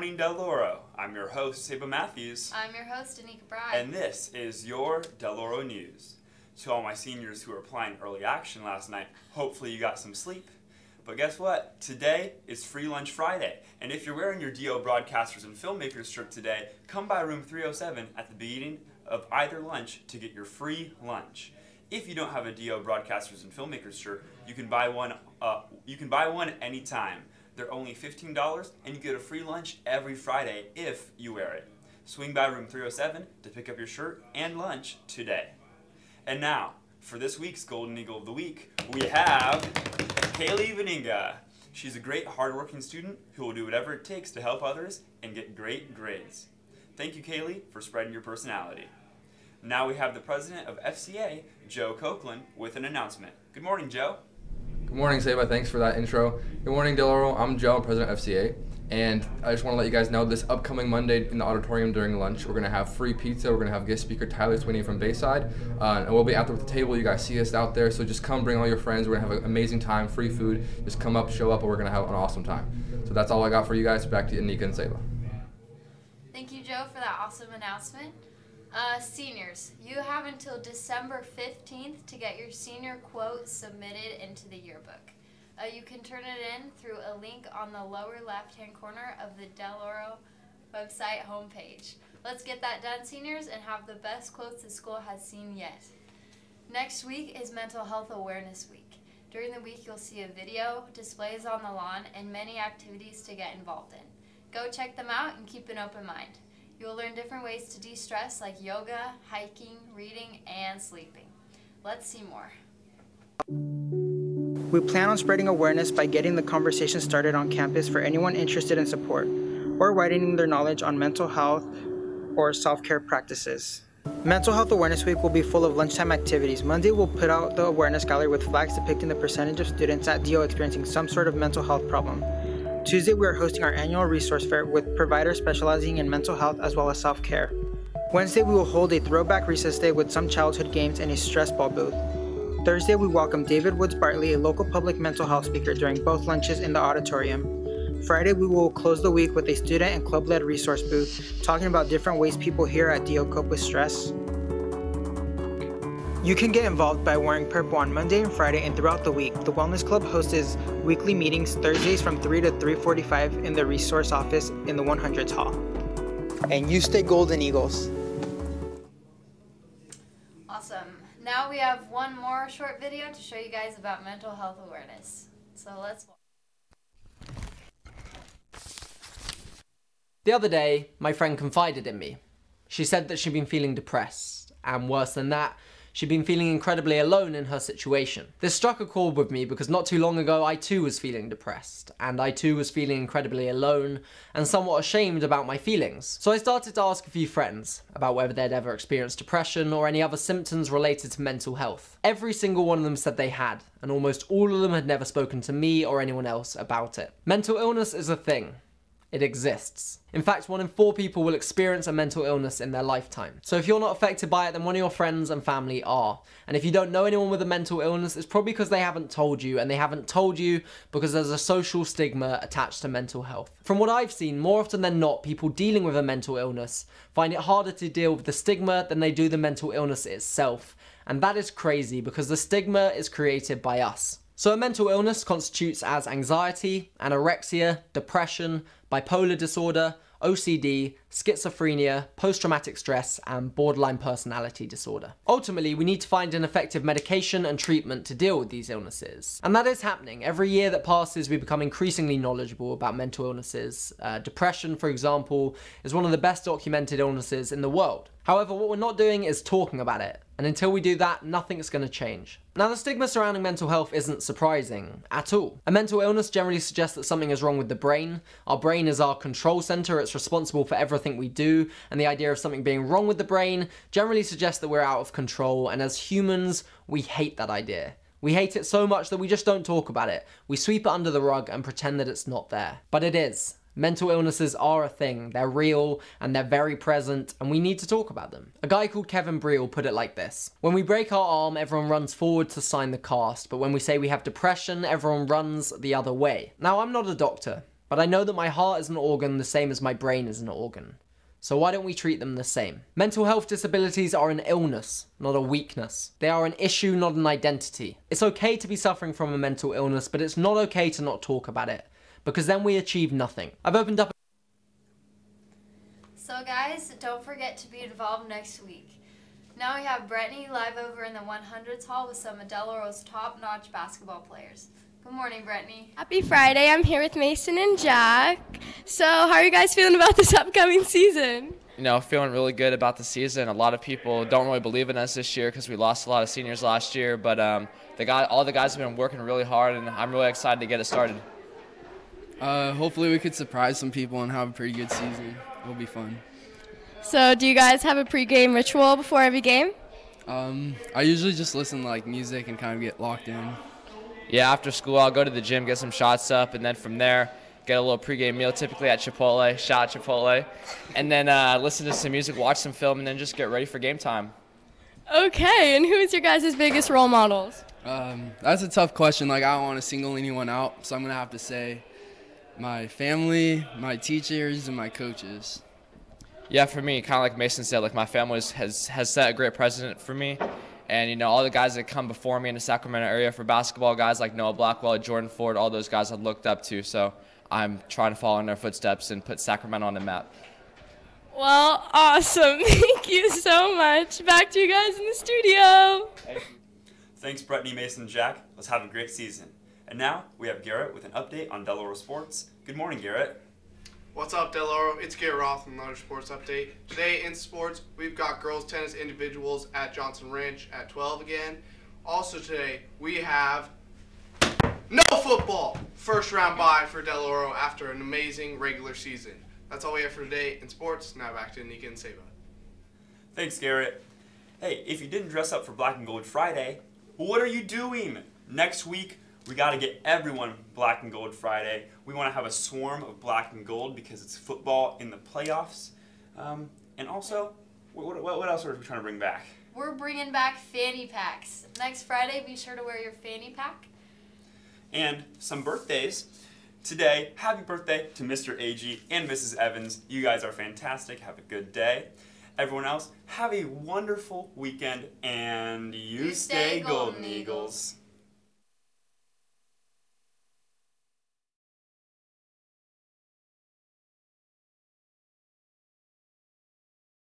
morning, Deloro. I'm your host, Saba Matthews. I'm your host, Anika Bride. And this is your Deloro News. To all my seniors who were applying early action last night, hopefully you got some sleep. But guess what? Today is Free Lunch Friday. And if you're wearing your DO Broadcasters and Filmmakers shirt today, come by room 307 at the beginning of either lunch to get your free lunch. If you don't have a DO Broadcasters and Filmmakers shirt, you can buy one anytime. They're only $15 and you get a free lunch every Friday if you wear it. Swing by room 307 to pick up your shirt and lunch today. And now, for this week's Golden Eagle of the Week, we have Kaylee Vaninga. She's a great, hardworking student who will do whatever it takes to help others and get great grades. Thank you, Kaylee, for spreading your personality. Now we have the president of FCA, Joe Copeland, with an announcement. Good morning, Joe. Good morning, Saba. Thanks for that intro. Good morning, Deloro. I'm Joe, I'm president of FCA. And I just want to let you guys know this upcoming Monday in the auditorium during lunch, we're going to have free pizza. We're going to have guest speaker Tyler Sweeney from Bayside. And we'll be out there with the table. You guys see us out there. So just come bring all your friends. We're going to have an amazing time, free food. Just come up, show up, and we're going to have an awesome time. So that's all I got for you guys. Back to Anika and Saba. Thank you, Joe, for that awesome announcement. Seniors, you have until December 15th to get your senior quote submitted into the yearbook. You can turn it in through a link on the lower left-hand corner of the Deloro website homepage. Let's get that done, seniors, and have the best quotes the school has seen yet. Next week is Mental Health Awareness Week. During the week, you'll see a video, displays on the lawn, and many activities to get involved in. Go check them out and keep an open mind. You will learn different ways to de-stress like yoga, hiking, reading, and sleeping. Let's see more. We plan on spreading awareness by getting the conversation started on campus for anyone interested in support or widening their knowledge on mental health or self-care practices. Mental Health Awareness Week will be full of lunchtime activities. Monday, we'll put out the awareness gallery with flags depicting the percentage of students at DO experiencing some sort of mental health problem. Tuesday, we are hosting our annual resource fair with providers specializing in mental health as well as self-care. Wednesday, we will hold a throwback recess day with some childhood games and a stress ball booth. Thursday, we welcome David Woods Bartley, a local public mental health speaker, during both lunches in the auditorium. Friday, we will close the week with a student and club-led resource booth, talking about different ways people here at DO cope with stress. You can get involved by wearing purple on Monday and Friday and throughout the week. The Wellness Club hosts weekly meetings Thursdays from 3 to 3:45 in the resource office in the 100s hall. And you stay Golden Eagles. Awesome. Now we have one more short video to show you guys about mental health awareness. So let's watch. The other day, my friend confided in me. She said that she'd been feeling depressed, and worse than that, she'd been feeling incredibly alone in her situation. This struck a chord with me because not too long ago I too was feeling depressed, and I too was feeling incredibly alone and somewhat ashamed about my feelings. So I started to ask a few friends about whether they'd ever experienced depression or any other symptoms related to mental health. Every single one of them said they had, and almost all of them had never spoken to me or anyone else about it. Mental illness is a thing. It exists. In fact, 1 in 4 people will experience a mental illness in their lifetime. So if you're not affected by it, then one of your friends and family are. And if you don't know anyone with a mental illness, it's probably because they haven't told you, and they haven't told you because there's a social stigma attached to mental health. From what I've seen, more often than not, people dealing with a mental illness find it harder to deal with the stigma than they do the mental illness itself. And that is crazy because the stigma is created by us. So a mental illness constitutes as anxiety, anorexia, depression, bipolar disorder, OCD, schizophrenia, post-traumatic stress, and borderline personality disorder. Ultimately, we need to find an effective medication and treatment to deal with these illnesses. And that is happening. Every year that passes, we become increasingly knowledgeable about mental illnesses. Depression, for example, is one of the best documented illnesses in the world. However, what we're not doing is talking about it. And until we do that, nothing's going to change. Now, the stigma surrounding mental health isn't surprising at all. A mental illness generally suggests that something is wrong with the brain. Our brain is our control center. It's responsible for everything we do. And the idea of something being wrong with the brain generally suggests that we're out of control. And as humans, we hate that idea. We hate it so much that we just don't talk about it. We sweep it under the rug and pretend that it's not there. But it is. Mental illnesses are a thing, they're real, and they're very present, and we need to talk about them. A guy called Kevin Briel put it like this: when we break our arm, everyone runs forward to sign the cast, but when we say we have depression, everyone runs the other way. Now, I'm not a doctor, But I know that my heart is an organ the same as my brain is an organ. So why don't we treat them the same? Mental health disabilities are an illness, not a weakness. They are an issue, not an identity. It's okay to be suffering from a mental illness, but it's not okay to not talk about it, because then we achieve nothing. I've opened up. So guys, don't forget to be involved next week. Now we have Brittany live over in the 100s hall with some of Deloro's top-notch basketball players. Good morning, Brittany. Happy Friday. I'm here with Mason and Jack. So how are you guys feeling about this upcoming season? You know, feeling really good about the season. A lot of people don't really believe in us this year because we lost a lot of seniors last year, but all the guys have been working really hard, and I'm really excited to get it started. Hopefully we could surprise some people and have a pretty good season. It'll be fun. So do you guys have a pregame ritual before every game? I usually just listen to like music and kind of get locked in. Yeah, after school I'll go to the gym, get some shots up, and then from there get a little pregame meal, typically at Chipotle, shout at Chipotle, and then listen to some music, watch some film, and then just get ready for game time. Okay, and who is your guys' biggest role models? That's a tough question. Like, I don't want to single anyone out, so I'm going to have to say my family, my teachers, and my coaches. Yeah, for me, kind of like Mason said, like my family has set a great precedent for me. And, you know, all the guys that come before me in the Sacramento area for basketball, guys like Noah Blackwell, Jordan Ford, all those guys I've looked up to. So I'm trying to follow in their footsteps and put Sacramento on the map. Well, awesome. Thank you so much. Back to you guys in the studio. Thanks, Brittany, Mason, and Jack. Let's have a great season. And now we have Garrett with an update on Deloro sports. Good morning, Garrett. What's up, Deloro? It's Garrett Roth from another sports update. Today in sports, we've got girls tennis individuals at Johnson Ranch at 12 again. Also today, we have no football. First round bye for Deloro after an amazing regular season. That's all we have for today in sports. Now back to Nika and Seba. Thanks, Garrett. Hey, if you didn't dress up for Black and Gold Friday, what are you doing? Next week, we got to get everyone Black and Gold Friday. We want to have a swarm of Black and Gold because it's football in the playoffs. And also, what else are we trying to bring back? We're bringing back fanny packs. Next Friday, be sure to wear your fanny pack. And some birthdays. Today, happy birthday to Mr. Agee and Mrs. Evans. You guys are fantastic. Have a good day. Everyone else, have a wonderful weekend, and you stay Golden Eagles.